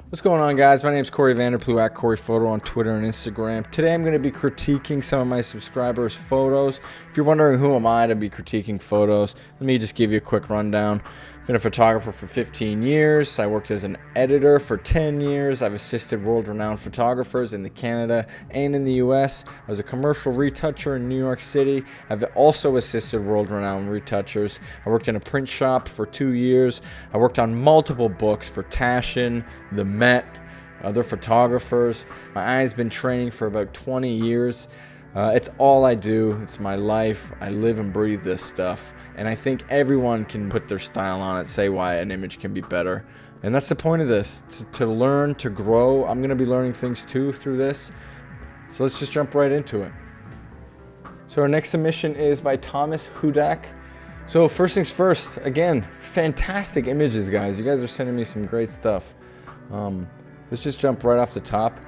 What's going on, guys? My name is Corey Vanderplu at Corey Photo on Twitter and Instagram. Today I'm going to be critiquing some of my subscribers' photos. If you're wondering who am I to be critiquing photos, let me just give you a quick rundown. I've been a photographer for 15 years. I worked as an editor for 10 years. I've assisted world-renowned photographers in Canada and in the US. I was a commercial retoucher in New York City. I've also assisted world-renowned retouchers. I worked in a print shop for 2 years. I worked on multiple books for Taschen, the Met, other photographers. My eye's been training for about 20 years. It's all I do. It's my life. I live and breathe this stuff. And I think everyone can put their style on it, say why an image can be better. And that's the point of this, to learn, to grow. I'm going to be learning things too through this. So let's just jump right into it. So our next submission is by Tomáš Hudák. So first things first, again, fantastic images, guys. You guys are sending me some great stuff. Let's just jump right off the top.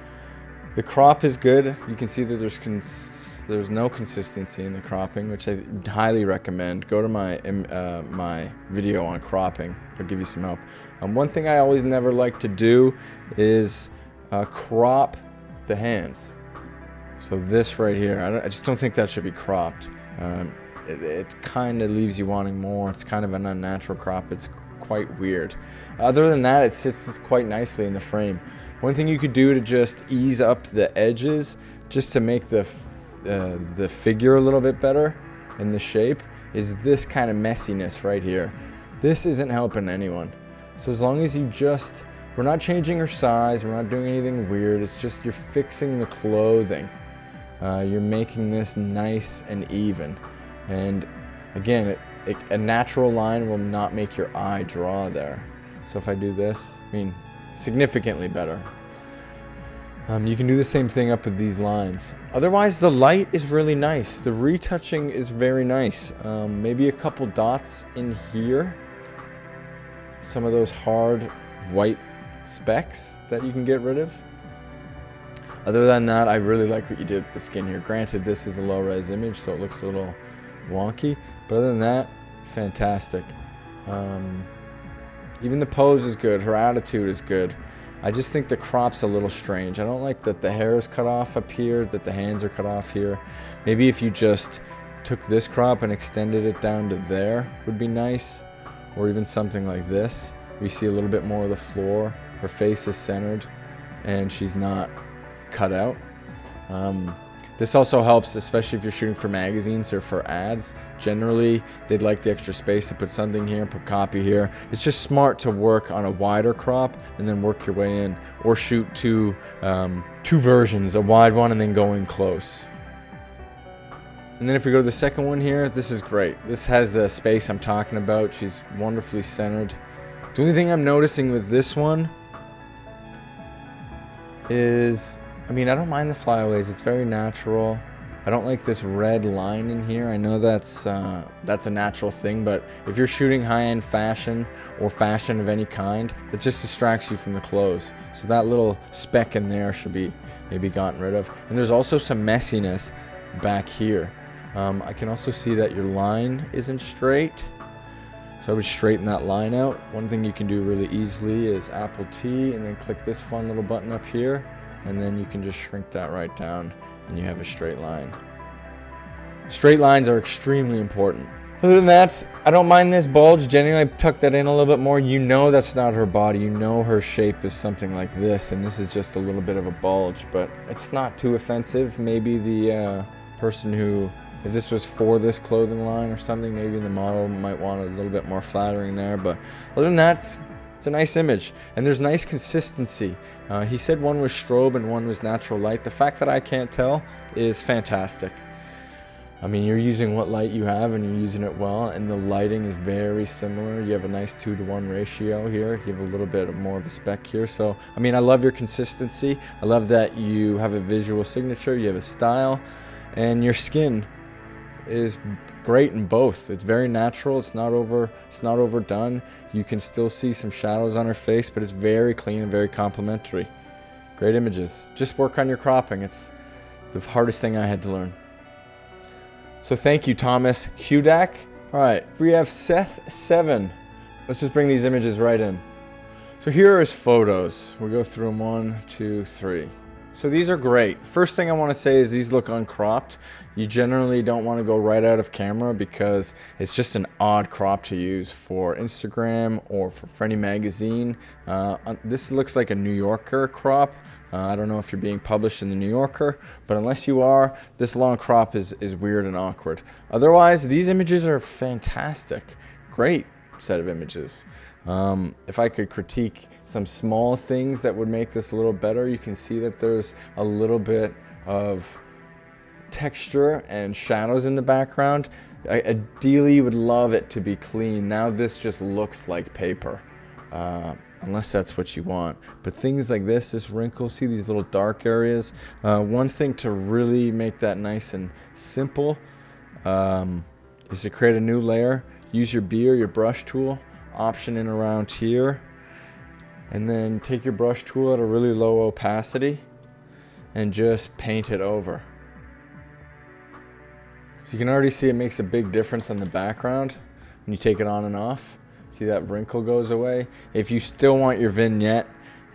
The crop is good. You can see that there's no consistency in the cropping, which I highly recommend. Go to my my video on cropping. I'll give you some help. One thing I always never like to do is crop the hands. So this right here, I just don't think that should be cropped. It kind of leaves you wanting more. It's kind of an unnatural crop. It's quite weird. Other than that, it sits quite nicely in the frame. One thing you could do to just ease up the edges, just to make the figure a little bit better and the shape, is this kind of messiness right here. This isn't helping anyone. So as long as we're not changing her size, we're not doing anything weird, it's just you're fixing the clothing. You're making this nice and even. And again, a natural line will not make your eye draw there. So if I do this, significantly better. You can do the same thing up with these lines. Otherwise, the light is really nice. The retouching is very nice. Maybe a couple dots in here. Some of those hard white specks that you can get rid of. Other than that, I really like what you did with the skin here. Granted, this is a low-res image, so it looks a little wonky. But other than that, fantastic. Even the pose is good. Her attitude is good. I just think the crop's a little strange. I don't like that the hair is cut off up here, that the hands are cut off here. Maybe if you just took this crop and extended it down to there would be nice. Or even something like this. We see a little bit more of the floor. Her face is centered and she's not cut out. This also helps, especially if you're shooting for magazines or for ads. Generally, they'd like the extra space to put something here, put copy here. It's just smart to work on a wider crop and then work your way in. Or shoot two versions, a wide one and then go in close. And then if we go to the second one here, this is great. This has the space I'm talking about. She's wonderfully centered. The only thing I'm noticing with this one is, I don't mind the flyaways. It's very natural. I don't like this red line in here. I know that's a natural thing, but if you're shooting high-end fashion or fashion of any kind, it just distracts you from the clothes. So that little speck in there should be maybe gotten rid of. And there's also some messiness back here. I can also see that your line isn't straight. So I would straighten that line out. One thing you can do really easily is Apple T and then click this fun little button up here. And then you can just shrink that right down and you have a straight line. Straight lines are extremely important. Other than that, I don't mind this bulge. Generally, I tuck that in a little bit more. You know that's not her body. You know her shape is something like this, and this is just a little bit of a bulge, but it's not too offensive. Maybe the person who, if this was for this clothing line or something, maybe the model might want a little bit more flattering there, but other than that, it's a nice image, and there's nice consistency. He said one was strobe and one was natural light. The fact that I can't tell is fantastic. You're using what light you have and you're using it well, and the lighting is very similar. You have a nice 2-to-1 ratio here. You have a little bit more of a speck here. So, I love your consistency. I love that you have a visual signature, you have a style, and your skin is great in both. It's very natural. It's not overdone. You can still see some shadows on her face, but it's very clean and very complimentary. Great images. Just work on your cropping. It's the hardest thing I had to learn. So thank you, Tomáš Hudák. All right, we have Seth 7. Let's just bring these images right in. So here are his photos. We'll go through them 1, 2, 3. So these are great. First thing I want to say is these look uncropped. You generally don't want to go right out of camera because it's just an odd crop to use for Instagram or for any magazine. This looks like a New Yorker crop. I don't know if you're being published in the New Yorker, but unless you are, this long crop is weird and awkward. Otherwise, these images are fantastic. Great set of images. If I could critique some small things that would make this a little better, you can see that there's a little bit of texture and shadows in the background. Ideally, you would love it to be clean. Now this just looks like paper, unless that's what you want. But things like this wrinkle, see these little dark areas? One thing to really make that nice and simple is to create a new layer. Use your B or your brush tool, option in around here, and then take your brush tool at a really low opacity and just paint it over. So you can already see it makes a big difference on the background when you take it on and off. See that wrinkle goes away. If you still want your vignette,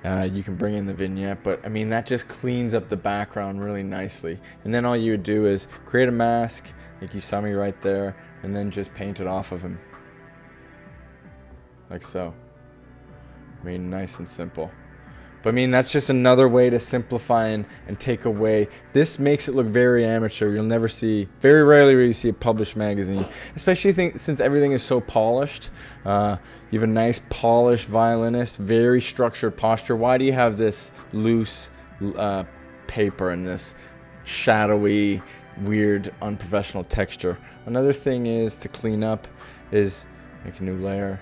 you can bring in the vignette, but I mean that just cleans up the background really nicely. And then all you would do is create a mask, like you saw me right there, and then just paint it off of him. Like so. I mean, nice and simple. But I mean, that's just another way to simplify and take away. This makes it look very amateur. You'll never see, very rarely will you see a published magazine, especially since everything is so polished. You have a nice polished violinist, very structured posture. Why do you have this loose paper and this shadowy, weird, unprofessional texture? Another thing is to clean up is make a new layer.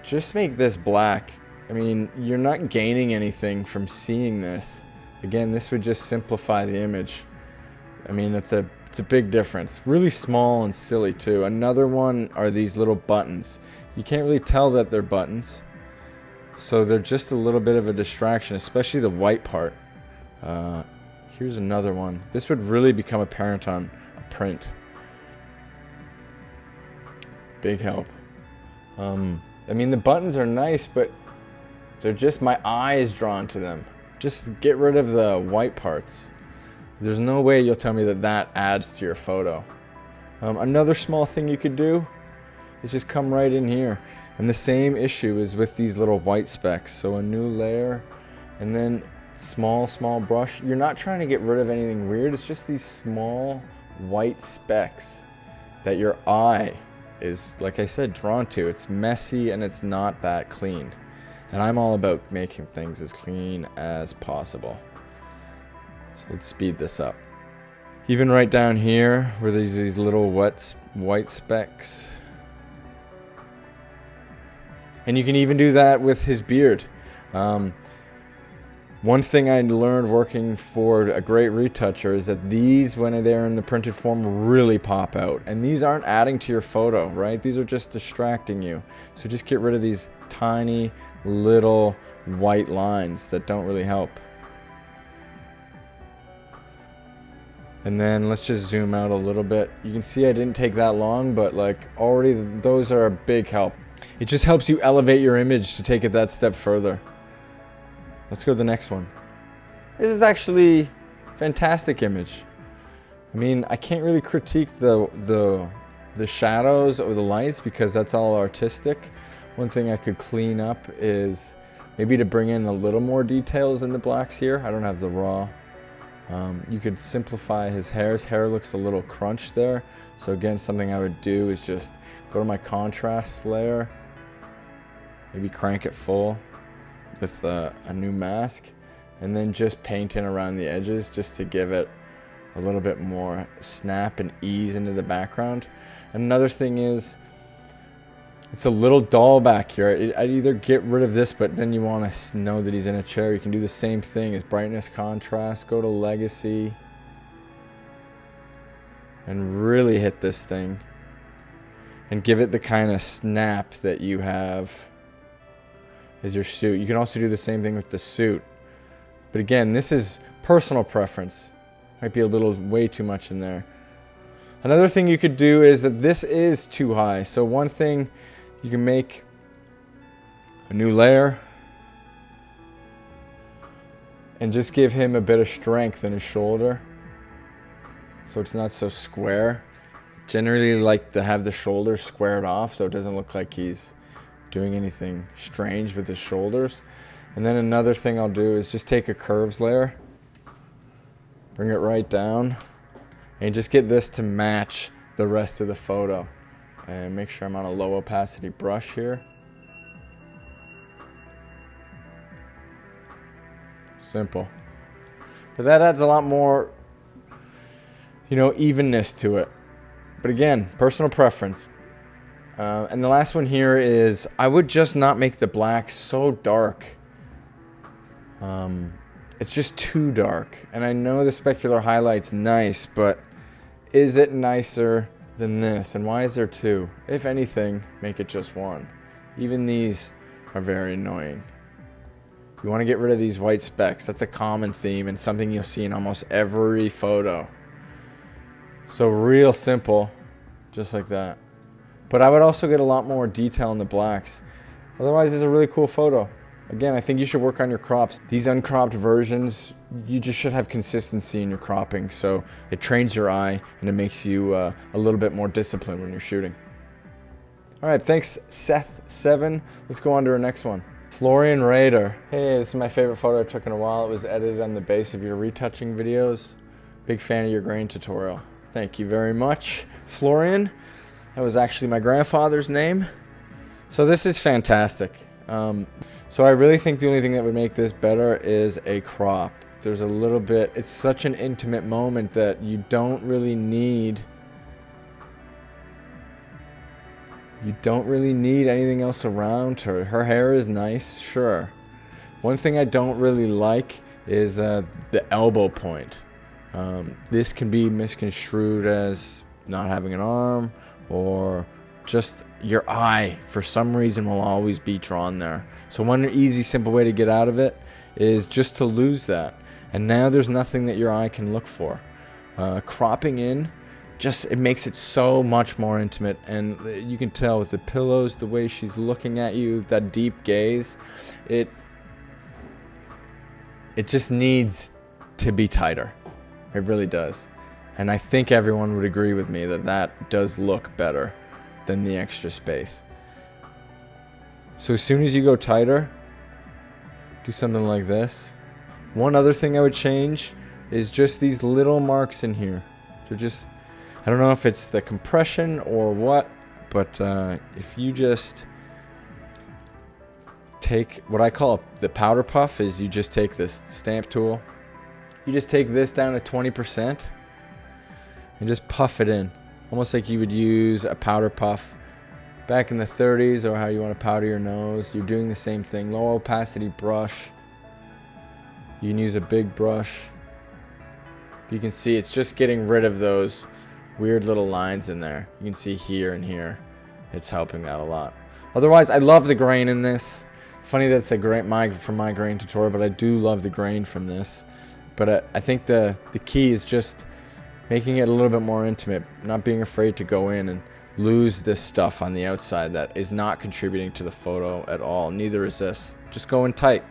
Just make this black. I mean, you're not gaining anything from seeing this. Again, this would just simplify the image. I mean, it's a big difference. Really small and silly too. Another one are these little buttons. You can't really tell that they're buttons, so they're just a little bit of a distraction, especially the white part. Here's another one. This would really become apparent on a print. Big help. I mean, the buttons are nice, but they're just, my eye is drawn to them. Just get rid of the white parts. There's no way you'll tell me that that adds to your photo. Another small thing you could do is just come right in here. And the same issue is with these little white specks. So a new layer, and then small brush. You're not trying to get rid of anything weird. It's just these small white specks that your eye is, like I said, drawn to. It's messy and it's not that clean. And I'm all about making things as clean as possible. So let's speed this up. Even right down here where there's these little white specks. And you can even do that with his beard. One thing I learned working for a great retoucher is that these, when they're in the printed form, really pop out. And these aren't adding to your photo, right? These are just distracting you. So just get rid of these tiny little white lines that don't really help. And then let's just zoom out a little bit. You can see I didn't take that long, but like already those are a big help. It just helps you elevate your image to take it that step further. Let's go to the next one. This is actually a fantastic image. I mean, I can't really critique the shadows or the lights because that's all artistic. One thing I could clean up is maybe to bring in a little more details in the blacks here. I don't have the raw. You could simplify his hair. His hair looks a little crunched there. So again, something I would do is just go to my contrast layer, maybe crank it full with a new mask, and then just paint in around the edges just to give it a little bit more snap and ease into the background. Another thing is, it's a little dull back here. I'd either get rid of this, but then you want to know that he's in a chair. You can do the same thing as brightness, contrast, go to legacy, and really hit this thing. And give it the kind of snap that you have as your suit. You can also do the same thing with the suit. But again, this is personal preference. Might be a little way too much in there. Another thing you could do is that this is too high. So one thing, you can make a new layer, and just give him a bit of strength in his shoulder so it's not so square. Generally like to have the shoulders squared off so it doesn't look like he's doing anything strange with his shoulders. And then another thing I'll do is just take a curves layer, bring it right down, and just get this to match the rest of the photo. And make sure I'm on a low opacity brush here. Simple. But that adds a lot more, evenness to it. But again, personal preference. And the last one here is I would just not make the black so dark. It's just too dark. And I know the specular highlight's nice, but is it nicer than this? And why is there two? If anything, make it just one. Even these are very annoying. You want to get rid of these white specks. That's a common theme and something you'll see in almost every photo. So real simple, just like that. But I would also get a lot more detail in the blacks. Otherwise, it's a really cool photo. Again, I think you should work on your crops. These uncropped versions, you just should have consistency in your cropping. So it trains your eye and it makes you a little bit more disciplined when you're shooting. All right, thanks Seth7. Let's go on to our next one. Florian Rieder. Hey, this is my favorite photo I took in a while. It was edited on the base of your retouching videos. Big fan of your grain tutorial. Thank you very much, Florian. That was actually my grandfather's name. So this is fantastic. So I really think the only thing that would make this better is a crop. There's a little bit, it's such an intimate moment that you don't really need anything else around her. Her hair is nice, sure. One thing I don't really like is the elbow point. This can be misconstrued as not having an arm, or just your eye for some reason will always be drawn there. So one easy simple way to get out of it is just to lose that, and now there's nothing that your eye can look for. Cropping in, it makes it so much more intimate, and you can tell with the pillows, the way she's looking at you, that deep gaze, it just needs to be tighter. It really does. And I think everyone would agree with me that that does look better than the extra space. So as soon as you go tighter, do something like this. One other thing I would change is just these little marks in here. They're just, I don't know if it's the compression or what, but if you just take what I call the powder puff, is you just take this stamp tool, you just take this down to 20% and just puff it in, almost like you would use a powder puff back in the 30s, or how you want to powder your nose. You're doing the same thing. Low opacity brush. You can use a big brush. You can see it's just getting rid of those weird little lines in there. You can see here and here. It's helping out a lot. Otherwise, I love the grain in this. Funny that it's a grain from my grain tutorial, but I do love the grain from this. But I think the key is just making it a little bit more intimate, not being afraid to go in and lose this stuff on the outside that is not contributing to the photo at all. Neither is this. Just go in tight.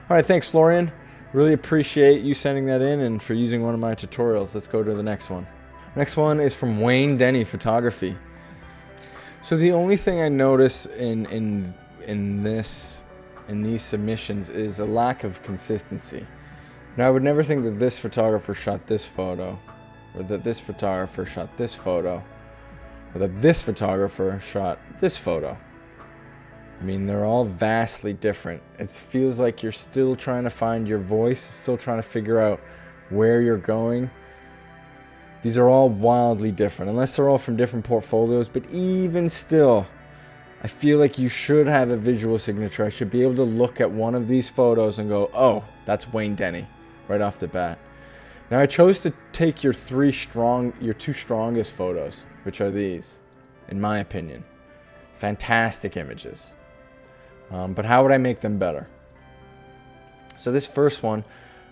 All right, thanks, Florian. Really appreciate you sending that in and for using one of my tutorials. Let's go to the next one. Next one is from Denny Photography. So the only thing I notice in these submissions is a lack of consistency. Now, I would never think that this photographer shot this photo, or that this photographer shot this photo, or that this photographer shot this photo. I mean, they're all vastly different. It feels like you're still trying to find your voice, still trying to figure out where you're going. These are all wildly different, unless they're all from different portfolios, but even still, I feel like you should have a visual signature. I should be able to look at one of these photos and go, oh, that's Denny, right off the bat. Now, I chose to take your two strongest photos, which are these, in my opinion. Fantastic images. But how would I make them better? So this first one,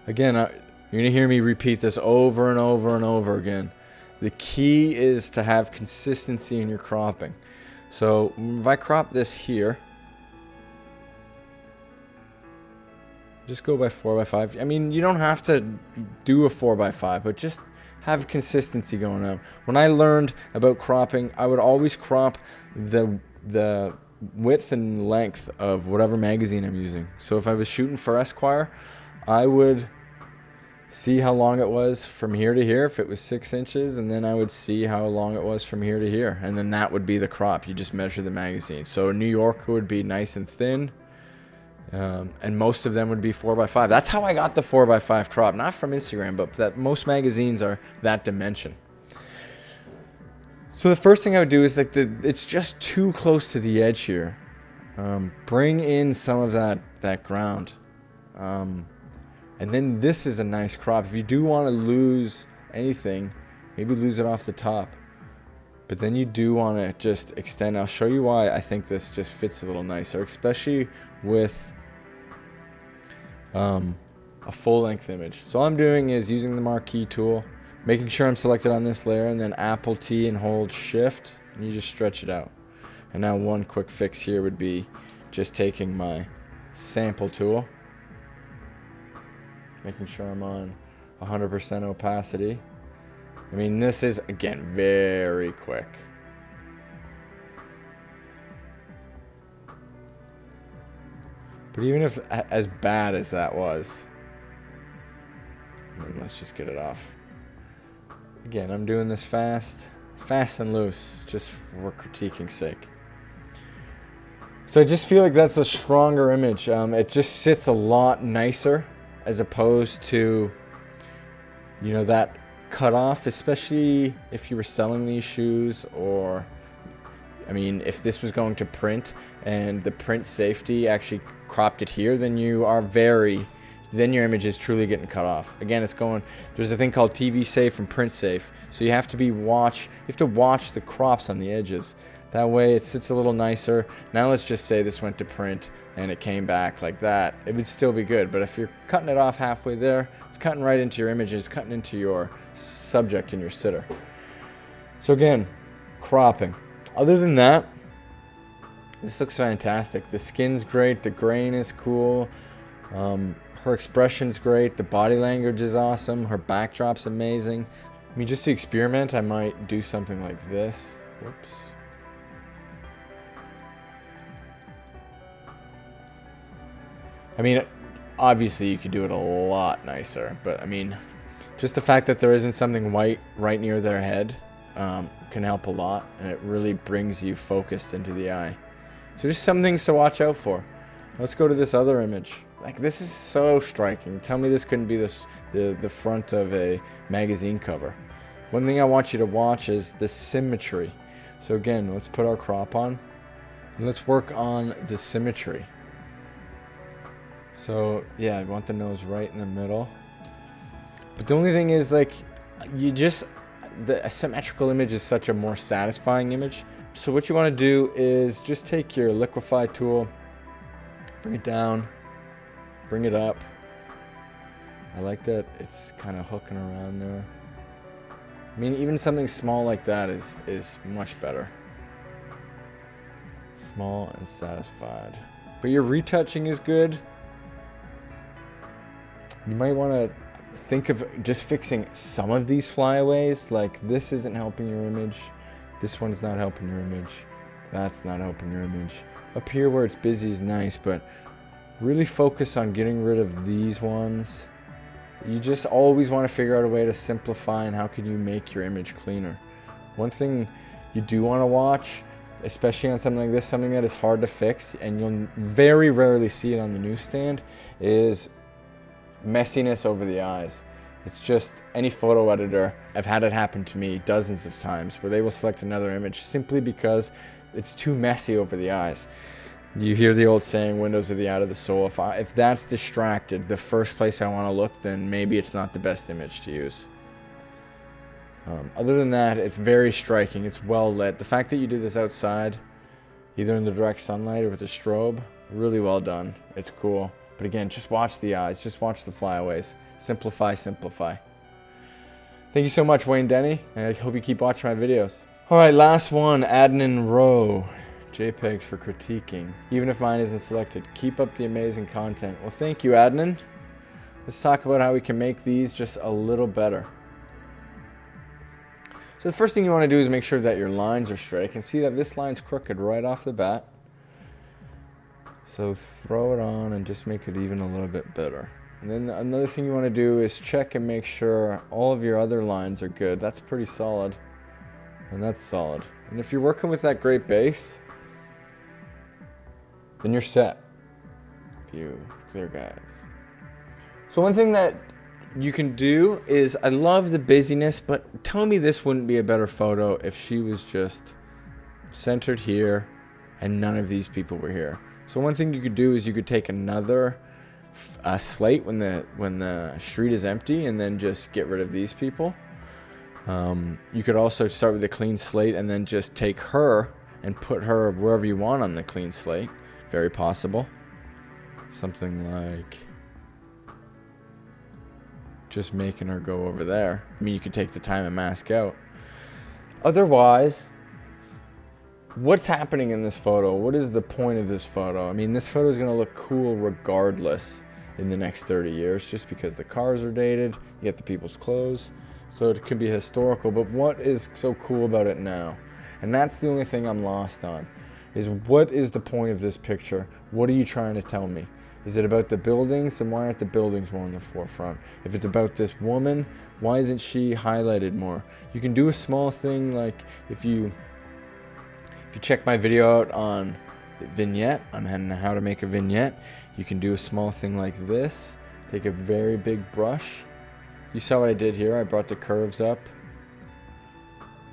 again, you're going to hear me repeat this over and over and over again. The key is to have consistency in your cropping. So if I crop this here, Just go by 4x5. I mean, you don't have to do a 4x5, but just have consistency going on. When I learned about cropping, I would always crop the width and length of whatever magazine I'm using. So if I was shooting for Esquire, I would see how long it was from here to here if it was 6 inches, and then I would see how long it was from here to here, and then that would be the crop. You just measure the magazine. So New York would be nice and thin, and most of them would be 4x5. That's how I got the 4x5 crop, not from Instagram, but that most magazines are that dimension. So the first thing I would do is like it's just too close to the edge here. Bring in some of that ground. And then this is a nice crop. If you do want to lose anything, maybe lose it off the top. But then you do want to just extend. I'll show you why I think this just fits a little nicer, especially with a full-length image. So all I'm doing is using the marquee tool, making sure I'm selected on this layer, and then Apple T and hold Shift, and you just stretch it out. And now one quick fix here would be just taking my sample tool, making sure I'm on 100% opacity. I mean, this is, again, very quick. But even if as bad as that was, let's just get it off. Again, I'm doing this fast and loose, just for critiquing's sake. So I just feel like that's a stronger image. It just sits a lot nicer as opposed to, you know, that cutoff, especially if you were selling these shoes, or, I mean, if this was going to print and the print safety actually cropped it here, then then your image is truly getting cut off. Again, there's a thing called TV safe and print safe. So you have to watch the crops on the edges. That way it sits a little nicer. Now let's just say this went to print and it came back like that. It would still be good. But if you're cutting it off halfway there, it's cutting right into your image. It's cutting into your subject and your sitter. So again, cropping. Other than that, this looks fantastic. The skin's great. The grain is cool. Her expression's great. The body language is awesome. Her backdrop's amazing. I mean, just to experiment, I might do something like this. Whoops. I mean, obviously you could do it a lot nicer, but I mean, just the fact that there isn't something white right near their head can help a lot, and it really brings you focused into the eye. So just some things to watch out for. Let's go to this other image. Like, this is so striking. Tell me this couldn't be the front of a magazine cover. One thing I want you to watch is the symmetry. So again, let's put our crop on and let's work on the symmetry. So yeah, I want the nose right in the middle. But the only thing is, like, the symmetrical image is such a more satisfying image. So what you want to do is just take your liquify tool, bring it down, bring it up. I like that it's kind of hooking around there. I mean, even something small like that is much better. Small and satisfied. But your retouching is good. You might want to think of just fixing some of these flyaways. Like, this isn't helping your image. This one's not helping your image. That's not helping your image. Up here where it's busy is nice, but really focus on getting rid of these ones. You just always want to figure out a way to simplify and how can you make your image cleaner. One thing you do want to watch, especially on something like this, something that is hard to fix, and you'll very rarely see it on the newsstand, is messiness over the eyes. It's just any photo editor, I've had it happen to me dozens of times, where they will select another image simply because it's too messy over the eyes. You hear the old saying, windows are the eye of the soul. If that's distracted, the first place I want to look, then maybe it's not the best image to use. Other than that, it's very striking. It's well lit. The fact that you do this outside, either in the direct sunlight or with a strobe, really well done. It's cool. But again, just watch the eyes. Just watch the flyaways. Simplify, simplify. Thank you so much, Denny. I hope you keep watching my videos. All right, last one, Adnan Rao. JPEGs for critiquing, even if mine isn't selected. Keep up the amazing content. Well, thank you, Adnan. Let's talk about how we can make these just a little better. So the first thing you want to do is make sure that your lines are straight. I can see that this line's crooked right off the bat. So throw it on and just make it even a little bit better. And then another thing you want to do is check and make sure all of your other lines are good. That's pretty solid. And that's solid. And if you're working with that great base, then you're set. View, clear guys. So one thing that you can do is, I love the busyness, but tell me this wouldn't be a better photo if she was just centered here and none of these people were here. So one thing you could do is you could take another slate when the street is empty and then just get rid of these people. You could also start with a clean slate and then just take her and put her wherever you want on the clean slate. Very possible. Something like just making her go over there. I mean, you could take the time and mask out. Otherwise, what's happening in this photo? What is the point of this photo? I mean, this photo is going to look cool regardless in the next 30 years, just because the cars are dated, you get the people's clothes, so it can be historical. But what is so cool about it now? And that's the only thing I'm lost on, is what is the point of this picture? What are you trying to tell me? Is it about the buildings? And why aren't the buildings more in the forefront? If it's about this woman, why isn't she highlighted more? You can do a small thing, like if you check my video out on the vignette, on how to make a vignette, you can do a small thing like this. Take a very big brush. You saw what I did here. I brought the curves up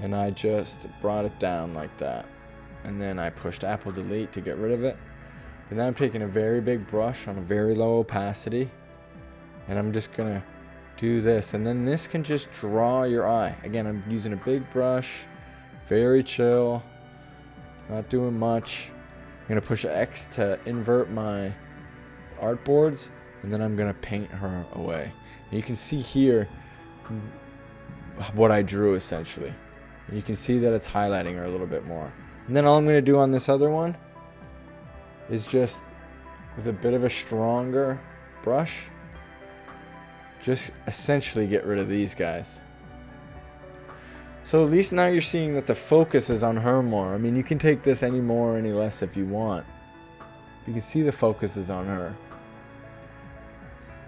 and I just brought it down like that. And then I pushed Apple Delete to get rid of it. And then I'm taking a very big brush on a very low opacity, and I'm just gonna do this, and then this can just draw your eye. Again, I'm using a big brush, very chill, not doing much. I'm gonna push X to invert my artboards, and then I'm gonna paint her away. And you can see here what I drew essentially. And you can see that it's highlighting her a little bit more. And then all I'm gonna do on this other one is just, with a bit of a stronger brush, just essentially get rid of these guys. So at least now you're seeing that the focus is on her more. I mean, you can take this any more or any less if you want. You can see the focus is on her.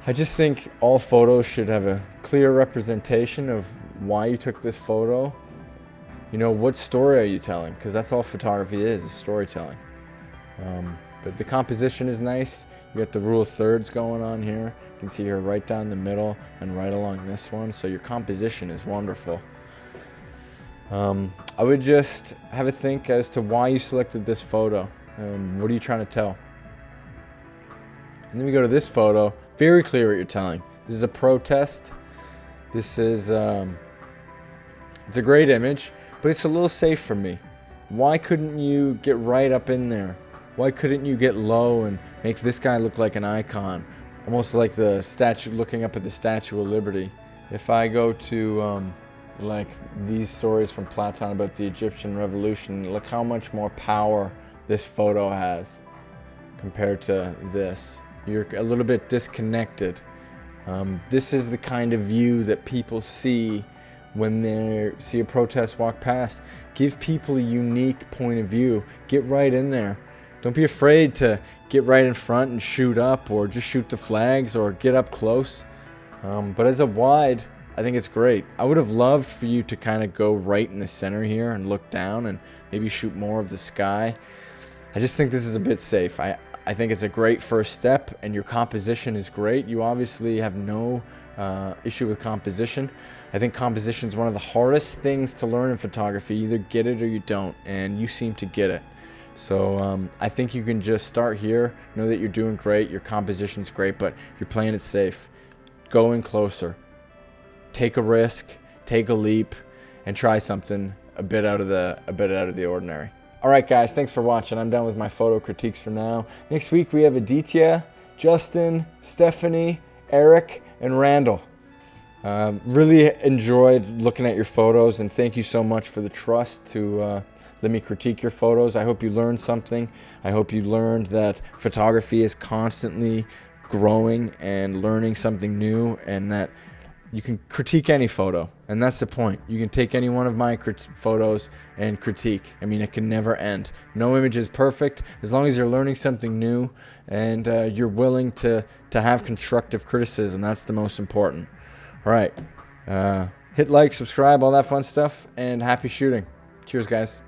I just think all photos should have a clear representation of why you took this photo. You know, what story are you telling? Because that's all photography is storytelling. But the composition is nice. You got the rule of thirds going on here. You can see her right down the middle and right along this one. So your composition is wonderful. I would just have a think as to why you selected this photo. What are you trying to tell? And then we go to this photo. Very clear what you're telling. This is a protest. This is, it's a great image, but it's a little safe for me. Why couldn't you get right up in there? Why couldn't you get low and make this guy look like an icon? Almost like the statue, looking up at the Statue of Liberty. If I go to like these stories from Platon about the Egyptian revolution, look how much more power this photo has compared to this. You're a little bit disconnected. This is the kind of view that people see when they see a protest walk past. Give people a unique point of view. Get right in there. Don't be afraid to get right in front and shoot up, or just shoot the flags, or get up close. But as a wide, I think it's great. I would have loved for you to kind of go right in the center here and look down and maybe shoot more of the sky. I just think this is a bit safe. I think it's a great first step, and your composition is great. You obviously have no issue with composition. I think composition is one of the hardest things to learn in photography. You either get it or you don't, and you seem to get it. So I think you can just start here, know that you're doing great, your composition's great, but you're playing it safe. Go in closer. Take a risk, take a leap, and try something a bit out of the ordinary. All right, guys, thanks for watching. I'm done with my photo critiques for now. Next week we have Aditya, Justin, Stephanie, Eric, and Randall. Really enjoyed looking at your photos, and thank you so much for the trust to Let me critique your photos. I hope you learned something. I hope you learned that photography is constantly growing and learning something new, and that you can critique any photo. And that's the point. You can take any one of my photos and critique. I mean, it can never end. No image is perfect. As long as you're learning something new and you're willing to have constructive criticism, that's the most important. All right. Hit like, subscribe, all that fun stuff, and happy shooting. Cheers, guys.